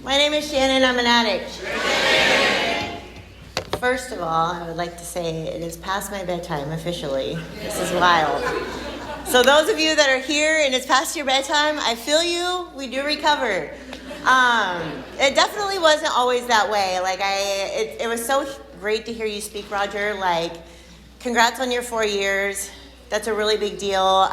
My name is Shannon. I'm an addict. First of all, I would like to say it is past my bedtime officially. This is wild. So those of you that are here and it's past your bedtime, I feel you. We do recover. It definitely wasn't always that way. It was so great to hear you speak, Roger. Congrats on your 4 years. That's a really big deal.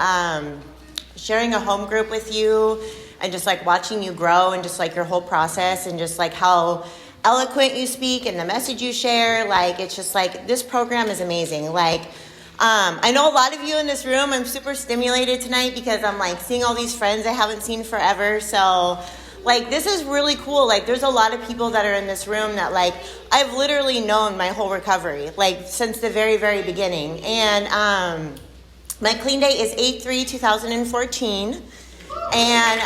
Sharing a home group with you and just watching you grow and just your whole process and just how eloquent you speak and the message you share. It's just this program is amazing. I know a lot of you in this room, I'm super stimulated tonight because I'm seeing all these friends I haven't seen forever. So this is really cool. There's a lot of people that are in this room that I've literally known my whole recovery, since the very, very beginning. And my clean date is 8/3/2014. And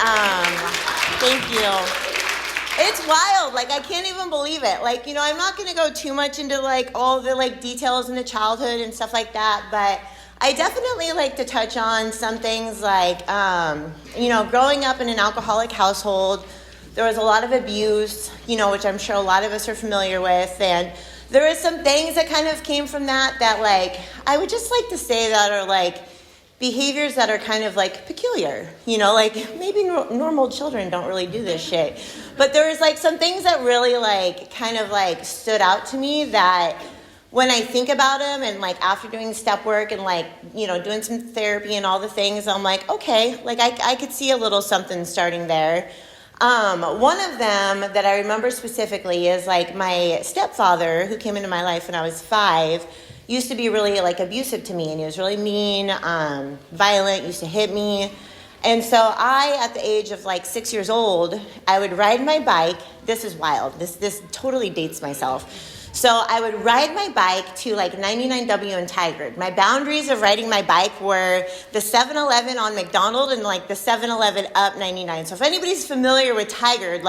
thank you. It's wild. I can't even believe it. I'm not going to go too much into all the details in the childhood and stuff like that, but I definitely like to touch on some things growing up in an alcoholic household, there was a lot of abuse, which I'm sure a lot of us are familiar with, and there is some things that kind of came from that I would just like to say that are behaviors that are kind of peculiar, maybe normal children don't really do this shit. But there was some things that really stood out to me that when I think about them and after doing step work and doing some therapy and all the things, I'm okay, I could see a little something starting there. One of them that I remember specifically is my stepfather, who came into my life when I was 5, used to be really abusive to me, and he was really mean, violent, used to hit me. And so I, at the age of 6 years old, I would ride my bike. This is wild. This totally dates myself. So I would ride my bike to 99W in Tigard. My boundaries of riding my bike were the 7-Eleven on McDonald and the 7-Eleven up 99. So if anybody's familiar with Tigard,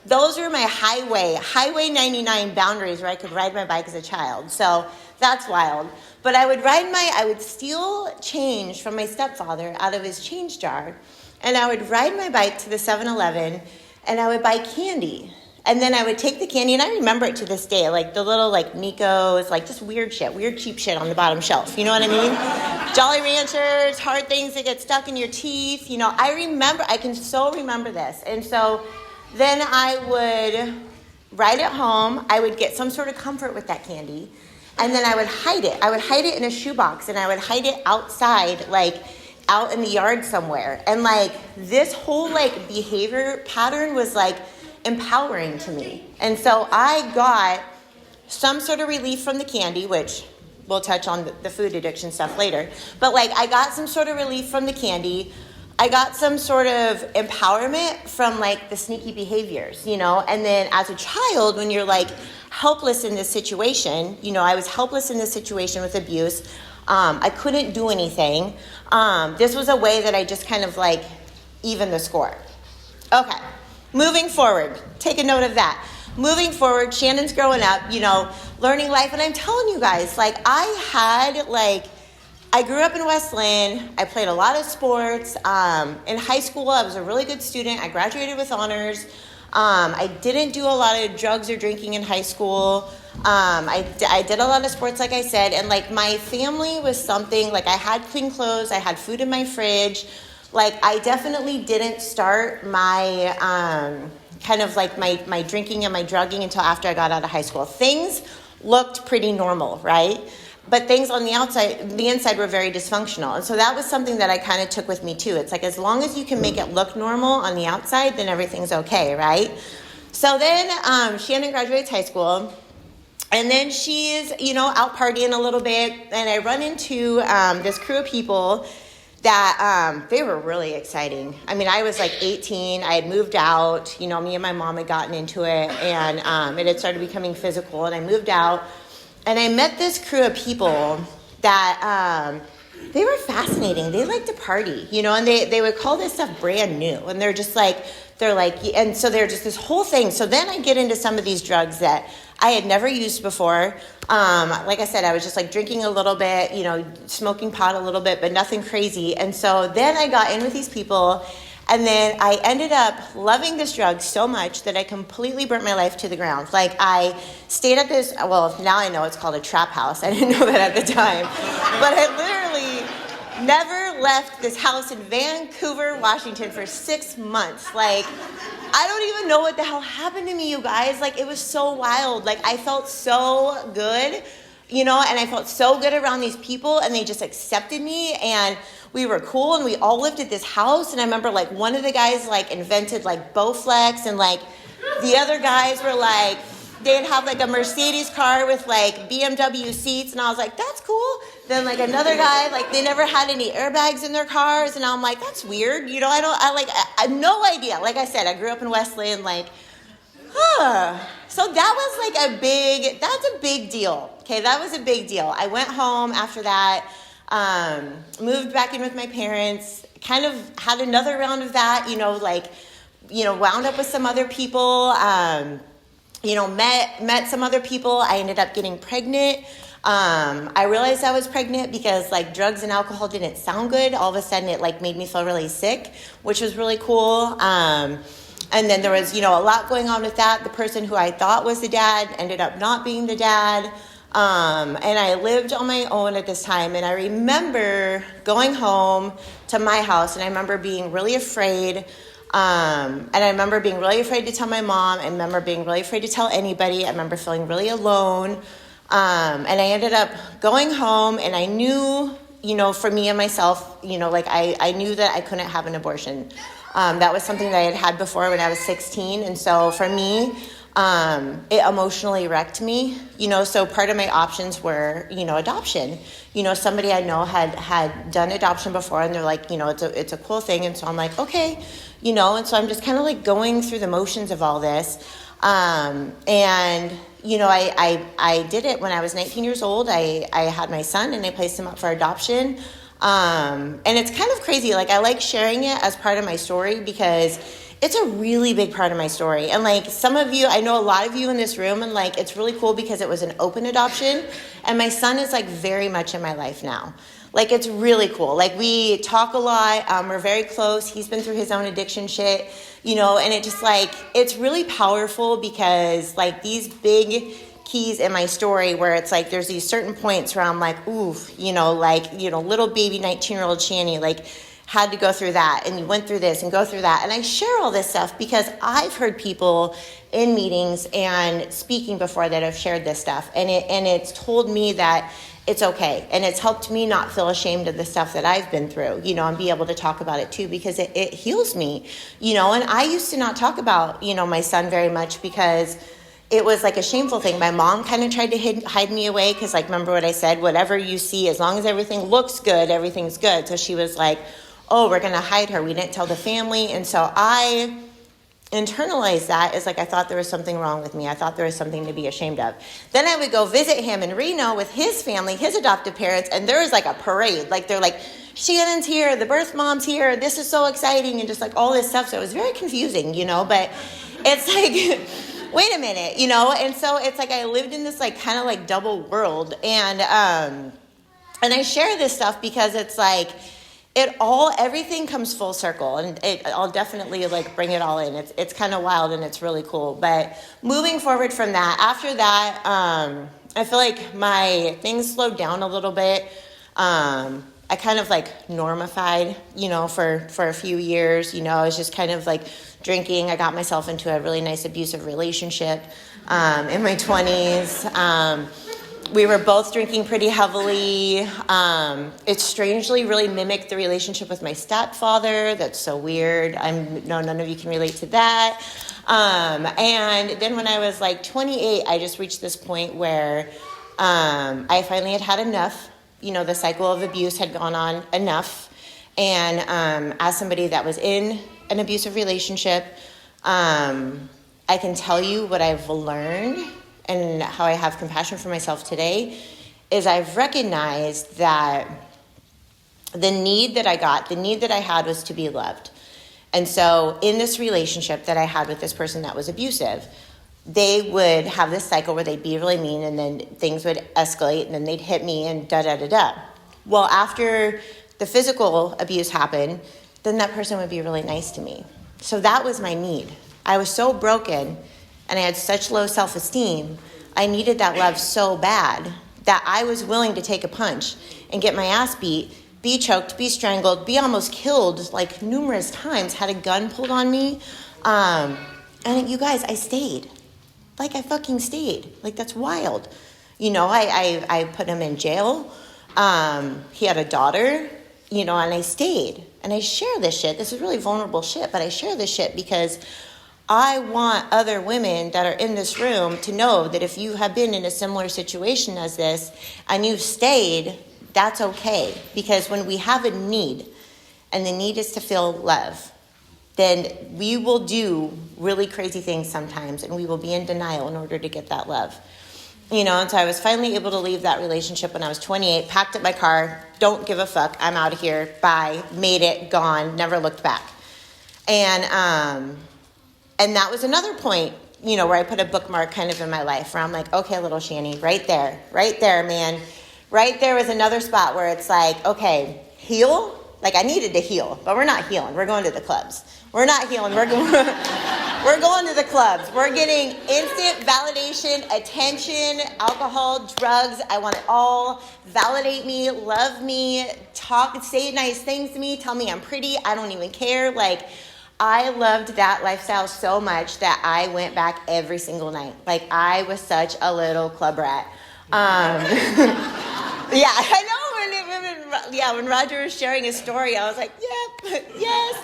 those are my Highway 99 boundaries where I could ride my bike as a child. So that's wild. But I would steal change from my stepfather out of his change jar, and I would ride my bike to the 7-Eleven, and I would buy candy. And then I would take the candy, and I remember it to this day, the little Miko's, just weird shit, weird cheap shit on the bottom shelf. You know what I mean? Jolly Ranchers, hard things that get stuck in your teeth. I can so remember this. And so then I would ride it home. I would get some sort of comfort with that candy. And then I would hide it. I would hide it in a shoebox, and I would hide it outside, out in the yard somewhere. And this whole behavior pattern was empowering to me. And so I got some sort of relief from the candy, which we'll touch on the food addiction stuff later. But I got some sort of relief from the candy. I got some sort of empowerment from the sneaky behaviors, and then as a child, when you're helpless in this situation, I was helpless in this situation with abuse. I couldn't do anything. This was a way that I just kind of even the score. Okay, moving forward, take a note of that. Moving forward, Shannon's growing up, learning life, and I'm telling you guys, I grew up in West Lynn. I played a lot of sports. In high school, I was a really good student. I graduated with honors. I didn't do a lot of drugs or drinking in high school. I did a lot of sports, like I said. And, my family was something, I had clean clothes. I had food in my fridge. I definitely didn't start my my drinking and my drugging until after I got out of high school. Things looked pretty normal, right? But things on the inside were very dysfunctional. And so that was something that I kind of took with me too. It's as long as you can make it look normal on the outside, then everything's okay, right? So then Shannon graduates high school, and then she's, out partying a little bit, and I run into this crew of people that they were really exciting. I mean, I was 18. I had moved out. Me and my mom had gotten into it, and it had started becoming physical, and I moved out. And I met this crew of people that they were fascinating. They liked to party, and they would call this stuff brand new. And they're just and so they're just this whole thing. So then I get into some of these drugs that I had never used before. Like I said, I was just drinking a little bit, smoking pot a little bit, but nothing crazy. And so then I got in with these people, And then I ended up loving this drug so much that I completely burnt my life to the ground. Like I stayed at this, well, now I know it's called a trap house. I didn't know that at the time. But I literally never left this house in Vancouver, Washington for 6 months. Like, I don't even know what the hell happened to me, you guys. Like, it was so wild. Like, I felt so good, and I felt so good around these people, and they just accepted me, and we were cool, and we all lived at this house. And I remember, like, one of the guys, like, invented, like, Bowflex, and, like, the other guys were, like, they'd have, like, a Mercedes car with, like, BMW seats, and I was like, that's cool. Then, like, another guy, like, they never had any airbags in their cars, and I'm like, that's weird. I have no idea. Like I said, I grew up in Wesleyan, like, So that was, like, that's a big deal. Okay, that was a big deal. I went home after that, moved back in with my parents, kind of had another round of that, wound up with some other people, met some other people. I ended up getting pregnant. I realized I was pregnant because, like, drugs and alcohol didn't sound good. All of a sudden it, like, made me feel really sick, which was really cool. And then there was, a lot going on with that. The person who I thought was the dad ended up not being the dad. And I lived on my own at this time. And I remember going home to my house, and I remember being really afraid. And I remember being really afraid to tell my mom. I remember being really afraid to tell anybody. I remember feeling really alone. And I ended up going home, and I knew, for me and myself, I knew that I couldn't have an abortion. That was something that I had before when I was 16. And so for me, it emotionally wrecked me, so part of my options were, adoption. Somebody I know had done adoption before, and they're like, it's a cool thing. And so I'm like, okay, and so I'm just kind of like going through the motions of all this. I did it when I was 19 years old. I had my son, and I placed him up for adoption. And it's kind of crazy. Like, I like sharing it as part of my story because it's a really big part of my story. And, like, some of you, I know a lot of you in this room, and, like, it's really cool because it was an open adoption. And my son is, like, very much in my life now. Like, it's really cool. Like, we talk a lot. We're very close. He's been through his own addiction shit, and it just, like, it's really powerful because, like, these big keys in my story where it's like there's these certain points where I'm like, oof, little baby 19-year-old Shani, like, had to go through that, and you went through this and go through that. And I share all this stuff because I've heard people in meetings and speaking before that have shared this stuff, and it's told me that it's okay, and it's helped me not feel ashamed of the stuff that I've been through, and be able to talk about it too, because it heals me, and I used to not talk about, my son very much because it was like a shameful thing. My mom kind of tried to hide me away because, like, remember what I said, whatever you see, as long as everything looks good, everything's good. So she was like, oh, we're going to hide her. We didn't tell the family. And so I internalized that as, like, I thought there was something wrong with me. I thought there was something to be ashamed of. Then I would go visit him in Reno with his family, his adoptive parents, and there was, like, a parade. Like, they're like, Shannon's here, the birth mom's here, this is so exciting, and just, like, all this stuff. So it was very confusing, but it's like, wait a minute, and so it's like I lived in this, like, kind of like double world, and I share this stuff because it's like everything comes full circle, and I'll definitely, like, bring it all in. It's kind of wild, and it's really cool. But moving forward from that, after that, I feel like my things slowed down a little bit. I kind of, like, normified, for a few years. I was just kind of, like, drinking. I got myself into a really nice abusive relationship in my 20s. We were both drinking pretty heavily. It strangely really mimicked the relationship with my stepfather. That's so weird. None of you can relate to that. And then when I was, like, 28, I just reached this point where I finally had enough. The cycle of abuse had gone on enough. And as somebody that was in an abusive relationship, I can tell you what I've learned and how I have compassion for myself today is I've recognized that the need that I had was to be loved. And so in this relationship that I had with this person that was abusive, they would have this cycle where they'd be really mean, and then things would escalate, and then they'd hit me, and da-da-da-da. Well, after the physical abuse happened, then that person would be really nice to me. So that was my need. I was so broken and I had such low self-esteem. I needed that love so bad that I was willing to take a punch and get my ass beat, be choked, be strangled, be almost killed like numerous times, had a gun pulled on me. And you guys, I stayed. Like I fucking stayed. Like that's wild. You know, I put him in jail. He had a daughter, you know, and I stayed. And I share this shit. This is really vulnerable shit, but I share this shit because I want other women that are in this room to know that if you have been in a similar situation as this and you've stayed, that's okay. Because when we have a need, and the need is to feel love, then we will do really crazy things sometimes, and we will be in denial in order to get that love. You know, and so I was finally able to leave that relationship when I was 28, packed up my car, don't give a fuck, I'm out of here, bye, made it, gone, never looked back. And that was another point, you know, where I put a bookmark kind of in my life where I'm like, okay, little Shanny, right there, man. Right there was another spot where it's like, okay, heal. Like I needed to heal, but we're not healing. We're going to the clubs. We're not healing. We're going to the clubs. We're getting instant validation, attention, alcohol, drugs. I want it all. Validate me, love me, talk, say nice things to me, tell me I'm pretty. I don't even care. Like, I loved that lifestyle so much that I went back every single night. Like, I was such a little club rat. Yeah, I know when Roger was sharing his story, I was like, yep, yes.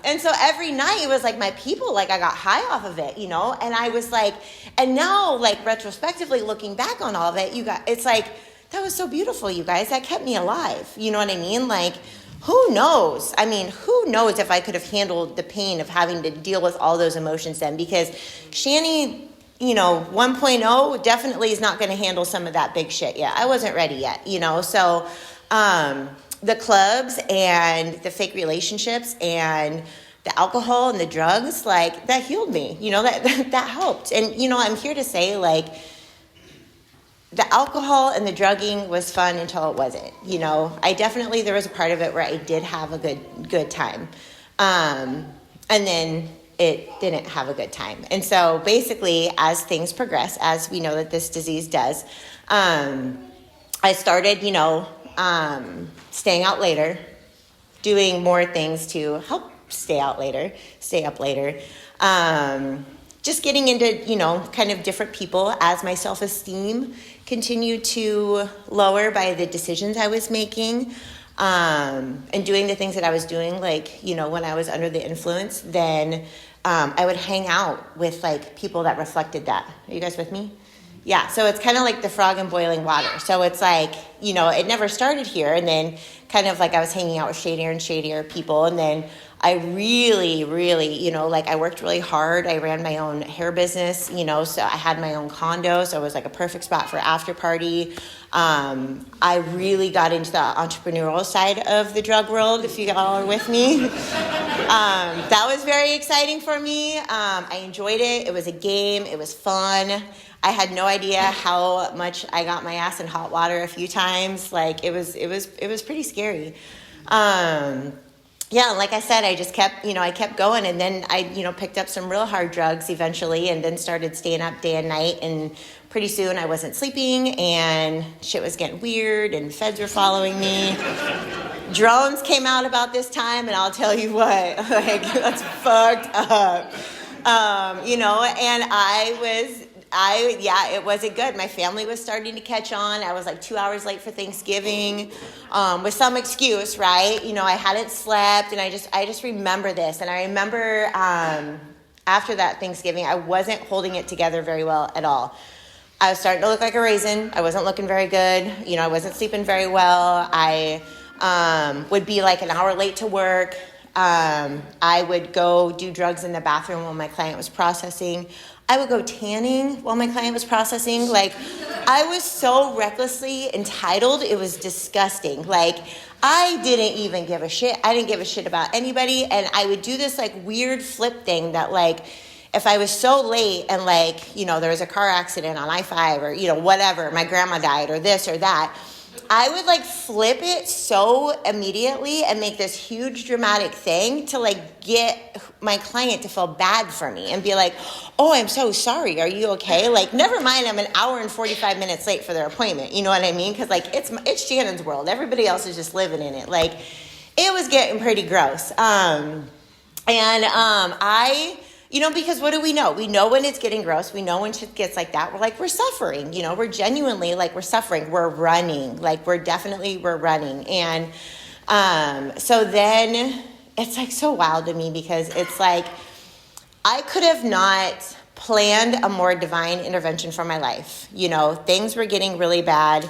And so every night it was like my people, like I got high off of it, you know, and I was like, and now like retrospectively looking back on all of it, it's like, that was so beautiful, you guys, that kept me alive. You know what I mean? Like, who knows? I mean, who knows if I could have handled the pain of having to deal with all those emotions then, because Shanny, you know, 1.0 definitely is not going to handle some of that big shit yet. I wasn't ready yet, you know, so, the clubs and the fake relationships and the alcohol and the drugs, like that healed me, you know, that helped. And, you know, I'm here to say like the alcohol and the drugging was fun until it wasn't, you know, there was a part of it where I did have a good time. And then it didn't have a good time. And so basically as things progress, as we know that this disease does, I started, you know, staying out later, doing more things to help stay up later, just getting into, you know, kind of different people as my self-esteem continued to lower by the decisions I was making, and doing the things that I was doing, like, you know, when I was under the influence, then I would hang out with like people that reflected that. Are you guys with me? Yeah, so it's kind of like the frog in boiling water. So it's like, you know, it never started here. And then kind of like I was hanging out with shadier and shadier people. And then I really, you know, like I worked really hard. I ran my own hair business, you know, so I had my own condo. So it was like a perfect spot for after party. I really got into the entrepreneurial side of the drug world, if you all are with me. That was very exciting for me. I enjoyed it. It was a game. It was fun. I had no idea how much I got my ass in hot water a few times. Like it was pretty scary. Yeah, like I said, I just kept going, and then I, you know, picked up some real hard drugs eventually, and then started staying up day and night, and pretty soon I wasn't sleeping, and shit was getting weird, and feds were following me. Drones came out about this time, and I'll tell you what, like, that's fucked up. You know, and it wasn't good. My family was starting to catch on. I was like 2 hours late for Thanksgiving, with some excuse, right? You know, I hadn't slept, and I just remember this. And I remember, after that Thanksgiving, I wasn't holding it together very well at all. I was starting to look like a raisin. I wasn't looking very good. You know, I wasn't sleeping very well. I, would be like an hour late to work. I would go do drugs in the bathroom while my client was processing. I would go tanning while my client was processing. Like, I was so recklessly entitled. It was disgusting. Like, I didn't even give a shit. I didn't give a shit about anybody. And I would do this like weird flip thing that like, if I was so late and like, you know, there was a car accident on I-5 or, you know, whatever, my grandma died or this or that, I would like flip it so immediately and make this huge dramatic thing to like get my client to feel bad for me and be like, oh, I'm so sorry. Are you okay? Like, never mind, I'm an hour and 45 minutes late for their appointment. You know what I mean? Because like it's Shannon's world. Everybody else is just living in it. Like, it was getting pretty gross. Because what do we know? We know when it's getting gross. We know when shit gets like that. We're suffering. We're genuinely like we're suffering. We're running. Like we're running. And so then it's like so wild to me because it's like I could have not planned a more divine intervention for my life. Things were getting really bad.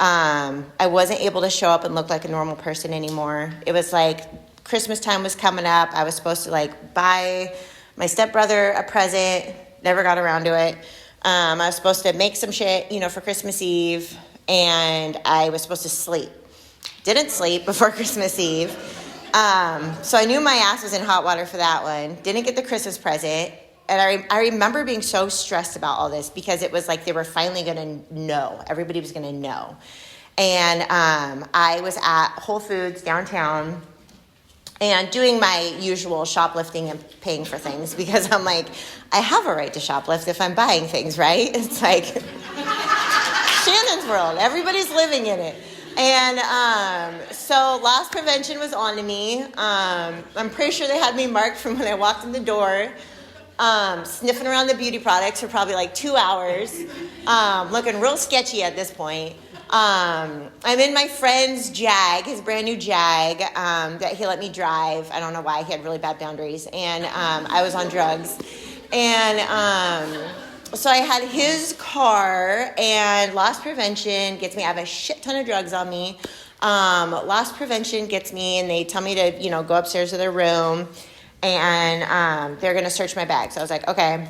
I wasn't able to show up and look like a normal person anymore. It was like Christmas time was coming up. I was supposed to like buy my stepbrother a present, never got around to it. I was supposed to make some shit, for Christmas Eve, and I was supposed to sleep. Didn't sleep before Christmas Eve. So I knew my ass was in hot water for that one. Didn't get the Christmas present. And I remember being so stressed about all this because it was like they were finally going to know. Everybody was going to know. And I was at Whole Foods downtown and doing my usual shoplifting and paying for things because I'm like, I have a right to shoplift if I'm buying things, right? It's like Shannon's world. Everybody's living in it. And so loss prevention was on to me. I'm pretty sure they had me marked from when I walked in the door, sniffing around the beauty products for probably like 2 hours, looking real sketchy at this point. I'm in my friend's Jag, his brand new Jag, that he let me drive. I don't know why. He had really bad boundaries. And I was on drugs. And so I had his car, and loss prevention gets me. I have a shit ton of drugs on me. Loss prevention gets me, and they tell me to, go upstairs to their room, and they're going to search my bag. So I was like, okay.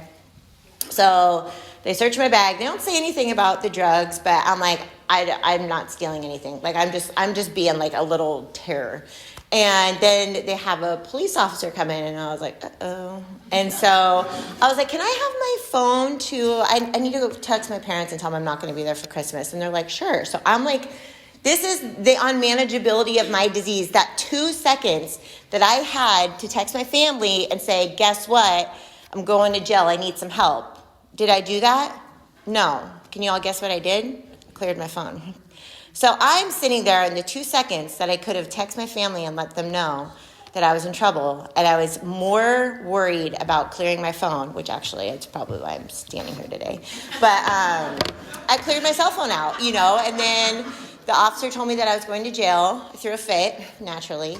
So they search my bag. They don't say anything about the drugs, but I'm like, I'm not stealing anything. Like, I'm just being like a little terror. And then they have a police officer come in, and I was like, uh-oh. And so I was like, can I have my phone to, I need to go text my parents and tell them I'm not going to be there for Christmas. And they're like, sure. So I'm like, this is the unmanageability of my disease, that 2 seconds that I had to text my family and say, guess what? I'm going to jail. I need some help. Did I do that? No. Can you all guess what I did? I cleared my phone. So I'm sitting there in the 2 seconds that I could have texted my family and let them know that I was in trouble. And I was more worried about clearing my phone, which actually it's probably why I'm standing here today. But I cleared my cell phone out, and then the officer told me that I was going to jail. I threw a fit, naturally.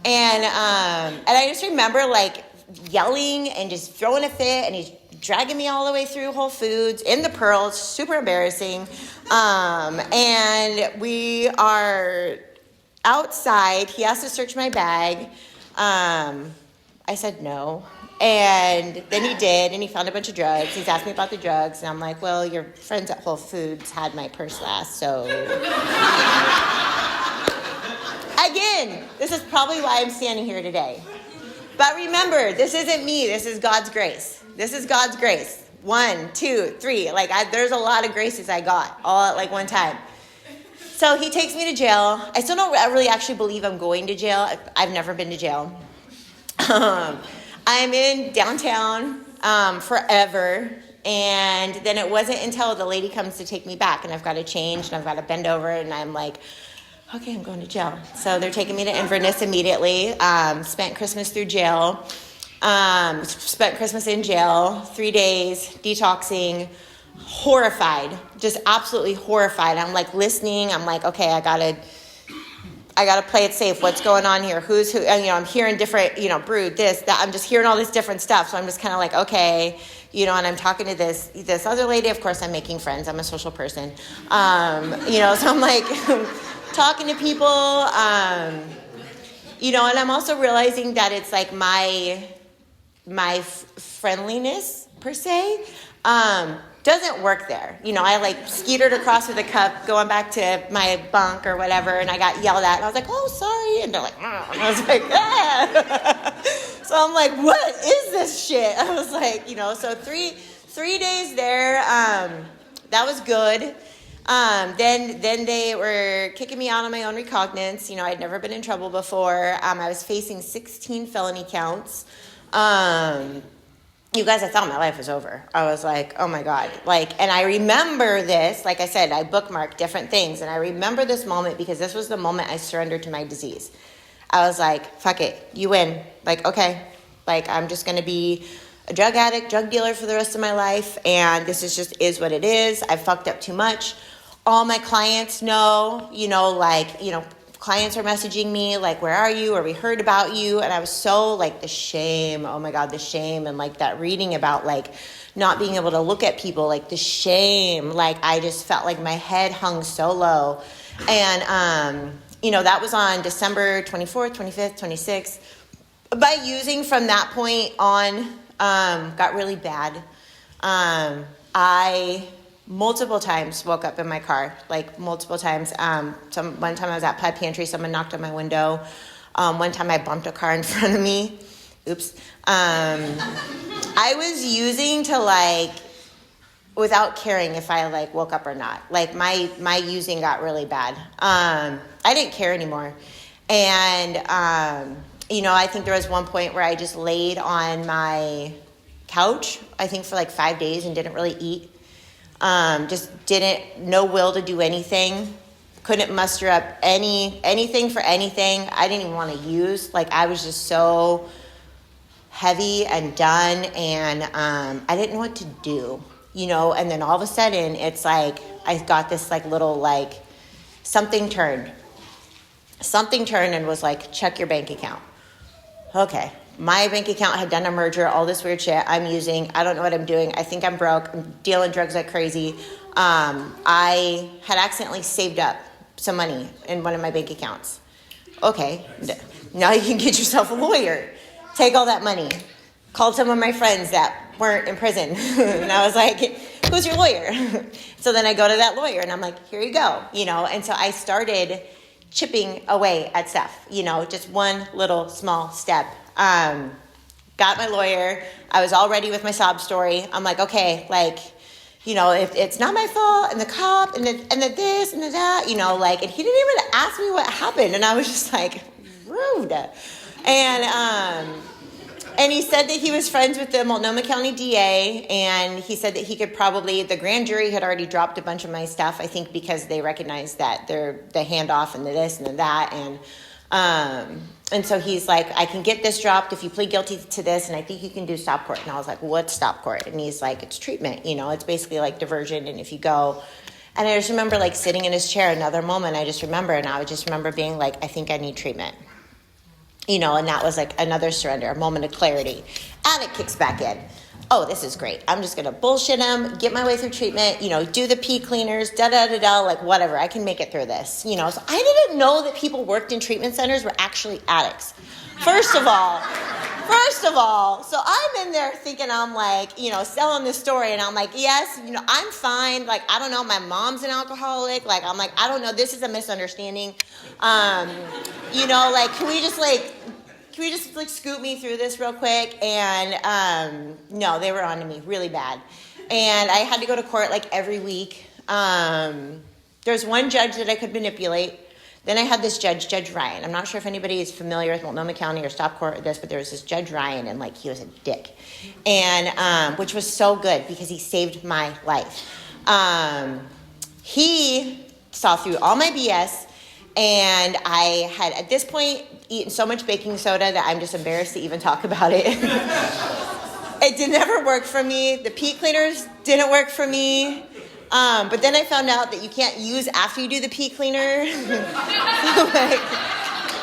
And I just remember like yelling and just throwing a fit, and he's dragging me all the way through Whole Foods in the Pearls, super embarrassing. And we are outside. He asked to search my bag. I said no. And then he did, and he found a bunch of drugs. He's asked me about the drugs, and I'm like, well, your friends at Whole Foods had my purse last, so. Again, this is probably why I'm standing here today. But remember, this isn't me. This is God's grace. This is God's grace. 1, 2, 3. There's a lot of graces I got all at one time. So he takes me to jail. I still don't really actually believe I'm going to jail. I've never been to jail. I'm in downtown forever. And then it wasn't until the lady comes to take me back, and I've got to change, and I've got to bend over, and I'm like, okay, I'm going to jail. So they're taking me to Inverness immediately. Spent Christmas through jail. Spent Christmas in jail, 3 days, detoxing, horrified, just absolutely horrified. I'm like listening. I'm like, okay, I gotta play it safe. What's going on here? Who's who? And, I'm hearing different, brood, this, that. I'm just hearing all this different stuff. So I'm just kind of like, okay, and I'm talking to this other lady. Of course, I'm making friends. I'm a social person. So I'm like talking to people, and I'm also realizing that it's like my friendliness per se doesn't work there. I skeetered across with a cup going back to my bunk or whatever, and I got yelled at, and I was like, oh, sorry. And they're like, oh. And I was like, ah. So I'm like, what is this shit? I was like, so three days there, that was good. Then they were kicking me out on my own recognizance. You know, I'd never been in trouble before. I was facing 16 felony counts. You guys, I thought my life was over. I was like, oh my God. Like, and I remember this, like I said, I bookmarked different things. And I remember this moment because this was the moment I surrendered to my disease. I was like, fuck it, you win. Like, okay, like I'm just going to be a drug addict, drug dealer for the rest of my life. And this is what it is. I've fucked up too much. All my clients know, clients are messaging me like, where are you? Or we heard about you. And I was so like the shame. Oh my God, the shame. And like that reading about like not being able to look at people, like the shame. Like I just felt like my head hung so low. And, that was on December 24th, 25th, 26th. By using from that point on, got really bad. I multiple times woke up in my car, like multiple times. One time I was at Pet Pantry, someone knocked on my window. One time I bumped a car in front of me. Oops. I was using to like, without caring if I like woke up or not. Like my using got really bad. I didn't care anymore. And, I think there was one point where I just laid on my couch, I think for like 5 days and didn't really eat. No will to do anything. Couldn't muster up anything for anything. I didn't even want to use. Like I was just so heavy and done, and I didn't know what to do, and then all of a sudden it's like I got this like little like something turned and was like, check your bank account. Okay. My bank account had done a merger, all this weird shit I'm using. I don't know what I'm doing. I think I'm broke. I'm dealing drugs like crazy. I had accidentally saved up some money in one of my bank accounts. Okay, now you can get yourself a lawyer. Take all that money. Called some of my friends that weren't in prison. And I was like, who's your lawyer? So then I go to that lawyer and I'm like, here you go. And so I started chipping away at stuff, just one little small step. Got my lawyer. I was all ready with my sob story. I'm like, okay, like, if it's not my fault, and the cop, and the this, and the that, and he didn't even ask me what happened, and I was just like, rude. And he said that he was friends with the Multnomah County DA, and he said that he could probably, the grand jury had already dropped a bunch of my stuff, I think because they recognized that they're the handoff and the this and the that, and so he's like, I can get this dropped if you plead guilty to this, and I think you can do stop court. And I was like, what's stop court? And he's like, it's treatment, it's basically like diversion, and if you go. And I just remember like sitting in his chair, another moment I just remember, and I would just remember being like, I think I need treatment. And that was like another surrender, a moment of clarity. Addict kicks back in. Oh, this is great. I'm just going to bullshit him, get my way through treatment, do the pee cleaners, da-da-da-da, like whatever. I can make it through this, So I didn't know that people worked in treatment centers were actually addicts. First of all, so I'm in there thinking I'm like, selling this story, and I'm like, yes, I'm fine. Like, I don't know, my mom's an alcoholic. Like, I'm like, I don't know, this is a misunderstanding. Like, can we just like scoot me through this real quick? And no, they were on to me really bad. And I had to go to court like every week. There's one judge that I could manipulate. Then I had this Judge Ryan. I'm not sure if anybody is familiar with Multnomah County or Stop Court or this, but there was this Judge Ryan, and like he was a dick. And which was so good because he saved my life. He saw through all my BS, and I had at this point eaten so much baking soda that I'm just embarrassed to even talk about it. It did never work for me. The pee cleaners didn't work for me. But then I found out that you can't use after you do the pee cleaner. Like,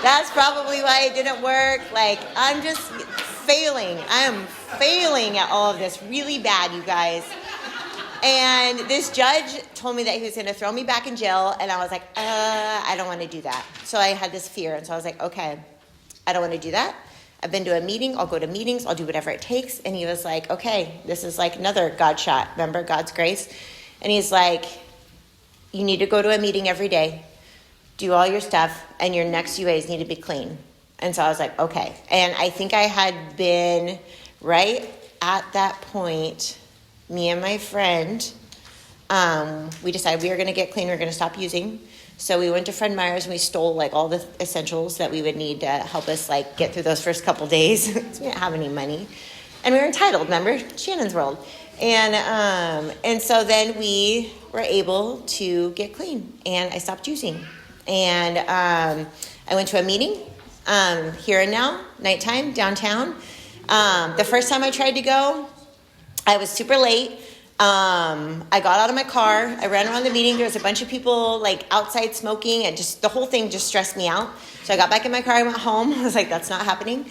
that's probably why it didn't work. Like, I'm just failing. I am failing at all of this really bad, you guys. And this judge told me that he was going to throw me back in jail. And I was like, I don't want to do that. So I had this fear. And so I was like, okay, I don't want to do that. I've been to a meeting. I'll go to meetings. I'll do whatever it takes. And he was like, okay, this is like another God shot. Remember, God's grace? And he's like, you need to go to a meeting every day, do all your stuff, and your next UAs need to be clean. And so I was like, okay. And I think I had been right at that point, me and my friend, we decided we were going to get clean. We were going to stop using. So we went to Fred Meyer's and we stole like all the essentials that we would need to help us like get through those first couple days. We didn't have any money, and we were entitled. Remember, Shannon's World, and so then we were able to get clean, and I stopped using, and I went to a meeting here and now, nighttime downtown. The first time I tried to go, I was super late. I got out of my car. I ran around the meeting. There was a bunch of people like outside smoking, and just the whole thing just stressed me out. So I got back in my car. I went home. I was like, that's not happening.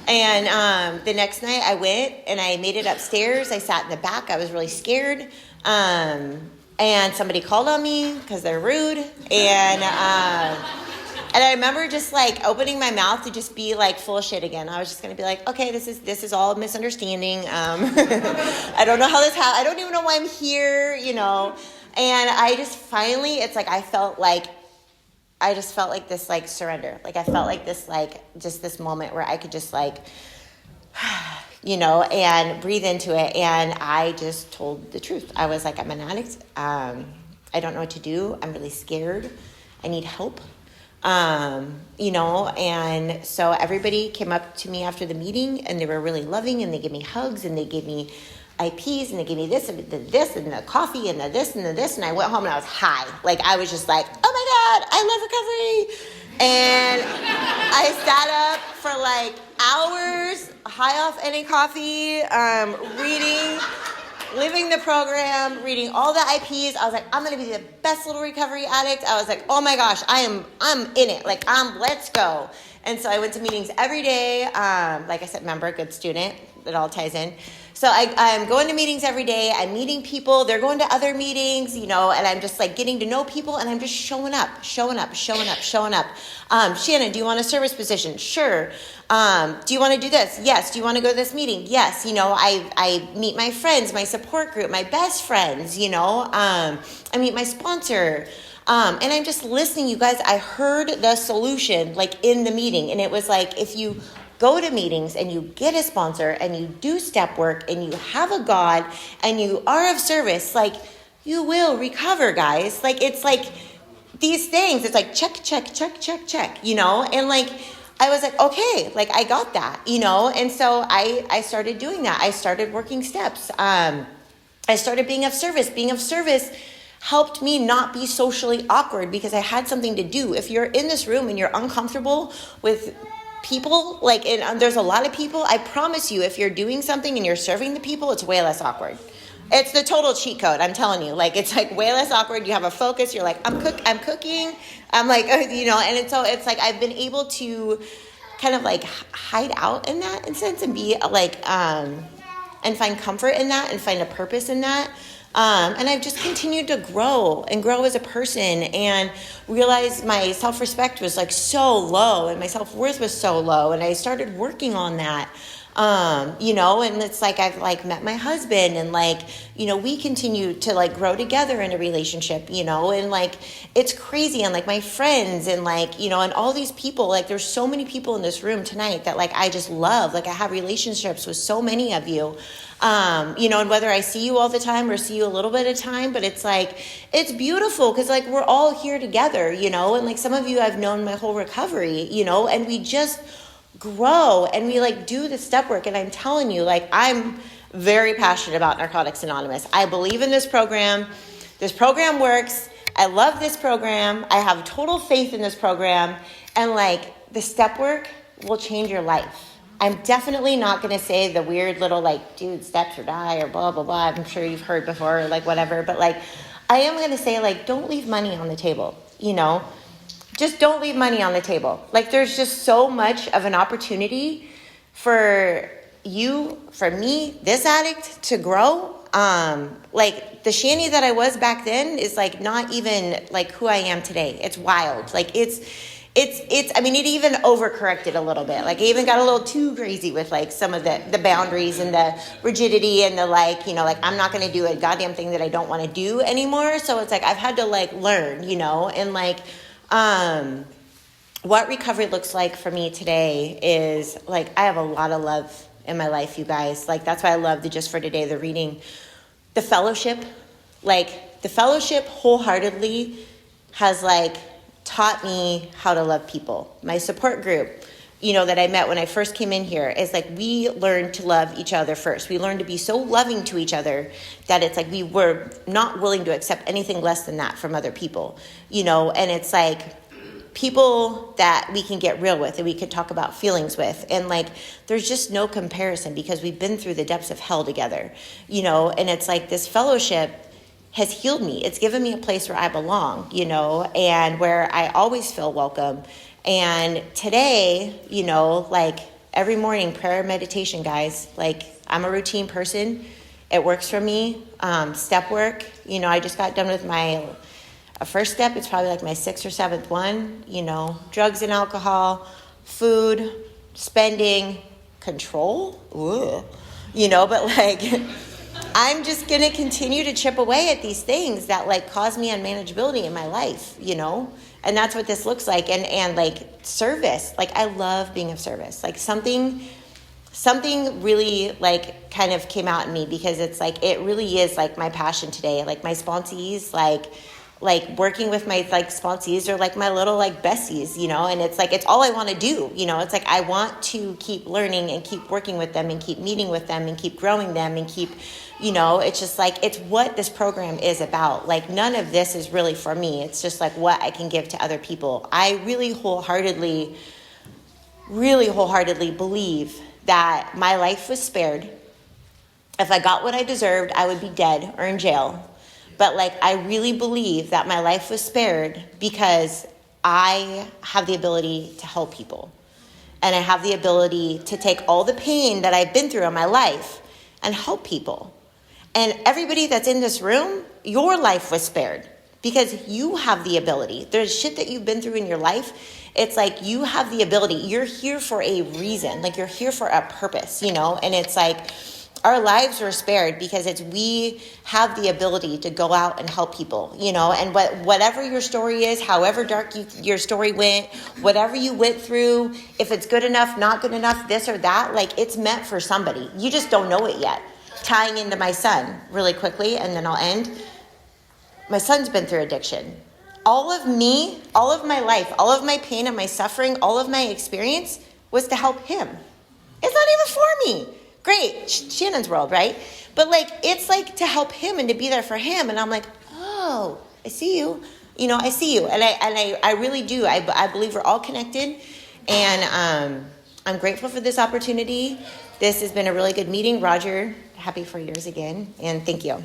And the next night I went and I made it upstairs. I sat in the back. I was really scared. And somebody called on me because they're rude. And I remember just like opening my mouth to just be like full of shit again. I was just going to be like, okay, this is all a misunderstanding. I don't know how this happened. I don't even know why I'm here, you know. And I just finally, it's like I just felt like this like surrender. Like I felt like this like just this moment where I could just like, you know, and breathe into it. And I just told the truth. I was like, I'm an addict. I don't know what to do. I'm really scared. I need help. You know, and so everybody came up to me after the meeting and they were really loving and they gave me hugs and they gave me IPs and they gave me this and the coffee and the this and the this. And I went home and I was high. Like I was just like, oh my God, I love recovery. And I sat up for like hours, high off any coffee, living the program, reading all the IPs. I was like, I'm going to be the best little recovery addict. I was like, oh my gosh, I'm in it. Like, let's go. And so I went to meetings every day. Like I said, remember, good student. It all ties in. So I'm going to meetings every day. I'm meeting people. They're going to other meetings, you know, and I'm just like getting to know people and I'm just showing up. Shannon, do you want a service position? Sure. Do you want to do this? Yes. Do you want to go to this meeting? Yes. You know, I meet my friends, my support group, my best friends, you know, I meet my sponsor. And I'm just listening, you guys. I heard the solution like in the meeting. And it was like, if you go to meetings and you get a sponsor and you do step work and you have a God and you are of service, like you will recover, guys. Like it's like these things, it's like check, you know? And like, I was like, okay, like I got that, you know? And so I started doing that. I started working steps. I started being of service. Being of service helped me not be socially awkward because I had something to do. If you're in this room and you're uncomfortable with people, like, and there's a lot of people, I promise you, if you're doing something and you're serving the people, it's way less awkward. It's the total cheat code, I'm telling you. Like, it's like way less awkward. You have a focus. You're like, I'm cooking. I'm like, you know, and so it's like I've been able to kind of like hide out in that sense and be like, and find comfort in that and find a purpose in that. And I've just continued to grow as a person and realize my self-respect was like so low and my self-worth was so low. And I started working on that, you know, and it's like, I've like met my husband and like, you know, we continue to like grow together in a relationship, you know, and like, it's crazy. And like my friends and like, you know, and all these people, like there's so many people in this room tonight that like, I just love, like I have relationships with so many of you. You know, and whether I see you all the time or see you a little bit of time, but it's like, it's beautiful because like we're all here together, you know, and like some of you I've known my whole recovery, you know, and we just grow and we like do the step work. And I'm telling you, like, I'm very passionate about Narcotics Anonymous. I believe in this program. This program works. I love this program. I have total faith in this program. And like the step work will change your life. I'm definitely not going to say the weird little like, dude, steps or die or blah, blah, blah. I'm sure you've heard before or like whatever. But like, I am going to say like, don't leave money on the table, you know, just don't leave money on the table. Like there's just so much of an opportunity for you, for me, this addict to grow. Like the Shanny that I was back then is like not even like who I am today. It's wild. Like it's, I mean, it even overcorrected a little bit. Like, I even got a little too crazy with, like, some of the boundaries and the rigidity and the, like, you know, like, I'm not going to do a goddamn thing that I don't want to do anymore. So it's like, I've had to, like, learn, you know, and, like, what recovery looks like for me today is, like, I have a lot of love in my life, you guys. Like, that's why I love the Just for Today, the reading, the fellowship, like, the fellowship wholeheartedly has like taught me how to love people. My support group, that I met when I first came in here, is like we learned to love each other first. We learned to be so loving to each other that it's like we were not willing to accept anything less than that from other people, and it's like people that we can get real with and we can talk about feelings with. And like, there's just no comparison because we've been through the depths of hell together, and it's like this fellowship has healed me. It's given me a place where I belong, and where I always feel welcome. And today, like every morning, prayer, meditation, guys, like I'm a routine person. It works for me. Step work, I just got done with my first step. It's probably like my 6th or 7th one, drugs and alcohol, food, spending, control, but like I'm just going to continue to chip away at these things that like cause me unmanageability in my life, and that's what this looks like. And like service, like I love being of service, like something really like kind of came out in me because it's like, it really is like my passion today. Like my sponsees, like working with my like sponsees are like my little like besties, and it's like, it's all I want to do. It's like, I want to keep learning and keep working with them and keep meeting with them and keep growing them and keep, it's just like, it's what this program is about. Like none of this is really for me. It's just like what I can give to other people. I really wholeheartedly believe that my life was spared. If I got what I deserved, I would be dead or in jail. But like, I really believe that my life was spared because I have the ability to help people. And I have the ability to take all the pain that I've been through in my life and help people. And everybody that's in this room, your life was spared because you have the ability. There's shit that you've been through in your life. It's like you have the ability. You're here for a reason. Like you're here for a purpose, and it's like, our lives were spared because we have the ability to go out and help people, and whatever your story is, however dark your story went, whatever you went through, if it's good enough, not good enough, this or that, like it's meant for somebody. You just don't know it yet. Tying into my son really quickly, and then I'll end. My son's been through addiction. All of me, all of my life, all of my pain and my suffering, all of my experience was to help him. It's not even for me. Great, Shannon's world, right? But like, it's like to help him and to be there for him. And I'm like, oh, I see you. I see you. And I really do. I believe we're all connected. And I'm grateful for this opportunity. This has been a really good meeting. Roger, happy 4 years again. And thank you.